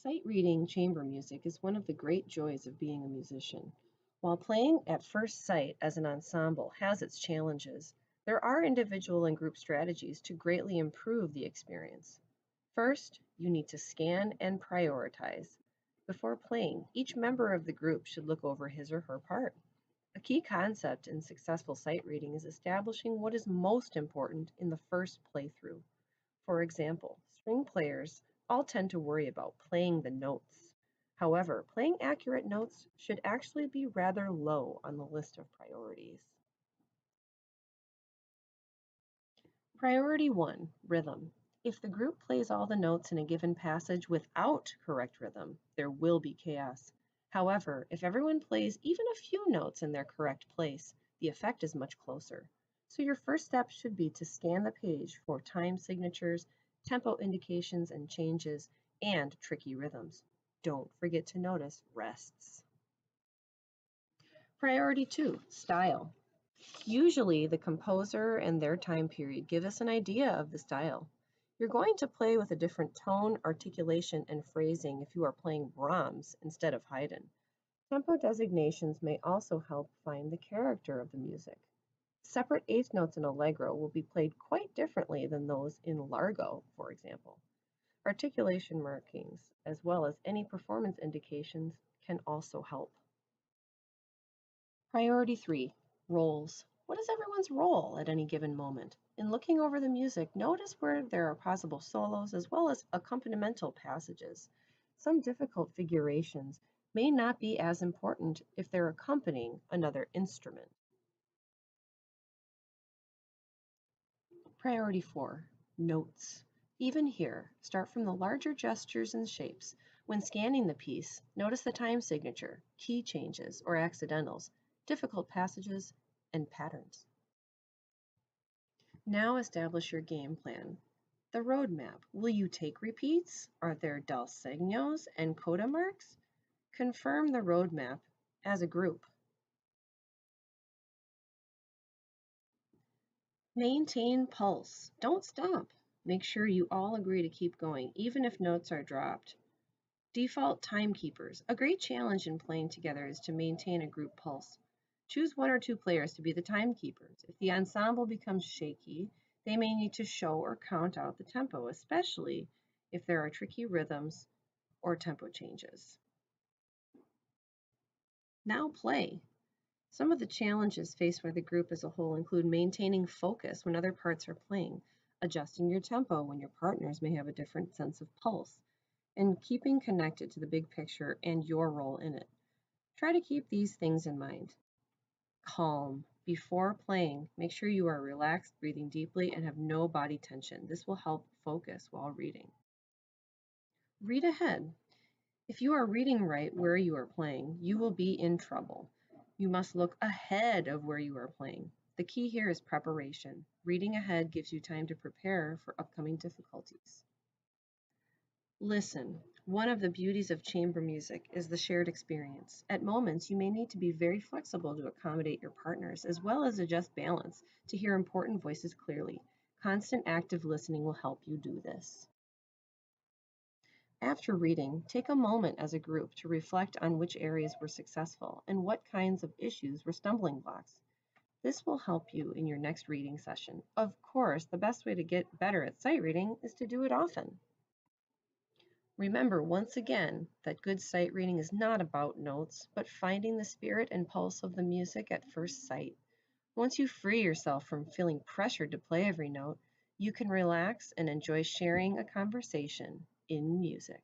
Sight reading chamber music is one of the great joys of being a musician. While playing at first sight as an ensemble has its challenges, there are individual and group strategies to greatly improve the experience. First, you need to scan and prioritize. Before playing, each member of the group should look over his or her part. A key concept in successful sight reading is establishing what is most important in the first playthrough. For example, string players all tend to worry about playing the notes. However, playing accurate notes should actually be rather low on the list of priorities. Priority 1, rhythm. If the group plays all the notes in a given passage without correct rhythm, there will be chaos. However, if everyone plays even a few notes in their correct place, the effect is much closer. So your first step should be to scan the page for time signatures, tempo indications and changes, and tricky rhythms. Don't forget to notice rests. Priority 2, style. Usually, the composer and their time period give us an idea of the style. You're going to play with a different tone, articulation, and phrasing if you are playing Brahms instead of Haydn. Tempo designations may also help find the character of the music. Separate eighth notes in Allegro will be played quite differently than those in Largo, for example. Articulation markings, as well as any performance indications, can also help. Priority 3, roles. What is everyone's role at any given moment? In looking over the music, notice where there are possible solos as well as accompanimental passages. Some difficult figurations may not be as important if they're accompanying another instrument. Priority 4, notes. Even here, start from the larger gestures and shapes. When scanning the piece, notice the time signature, key changes or accidentals, difficult passages, and patterns. Now establish your game plan. The roadmap. Will you take repeats? Are there del segnos and coda marks? Confirm the roadmap as a group. Maintain pulse. Don't stop. Make sure you all agree to keep going, even if notes are dropped. Default timekeepers. A great challenge in playing together is to maintain a group pulse. Choose one or two players to be the timekeepers. If the ensemble becomes shaky, they may need to show or count out the tempo, especially if there are tricky rhythms or tempo changes. Now play. Some of the challenges faced by the group as a whole include maintaining focus when other parts are playing, adjusting your tempo when your partners may have a different sense of pulse, and keeping connected to the big picture and your role in it. Try to keep these things in mind. Calm. Before playing, make sure you are relaxed, breathing deeply, and have no body tension. This will help focus while reading. Read ahead. If you are reading right where you are playing, you will be in trouble. You must look ahead of where you are playing. The key here is preparation. Reading ahead gives you time to prepare for upcoming difficulties. Listen. One of the beauties of chamber music is the shared experience. At moments, you may need to be very flexible to accommodate your partners, as well as adjust balance to hear important voices clearly. Constant active listening will help you do this. After reading, take a moment as a group to reflect on which areas were successful and what kinds of issues were stumbling blocks. This will help you in your next reading session. Of course, the best way to get better at sight reading is to do it often. Remember once again that good sight reading is not about notes, but finding the spirit and pulse of the music at first sight. Once you free yourself from feeling pressured to play every note, you can relax and enjoy sharing a conversation in music.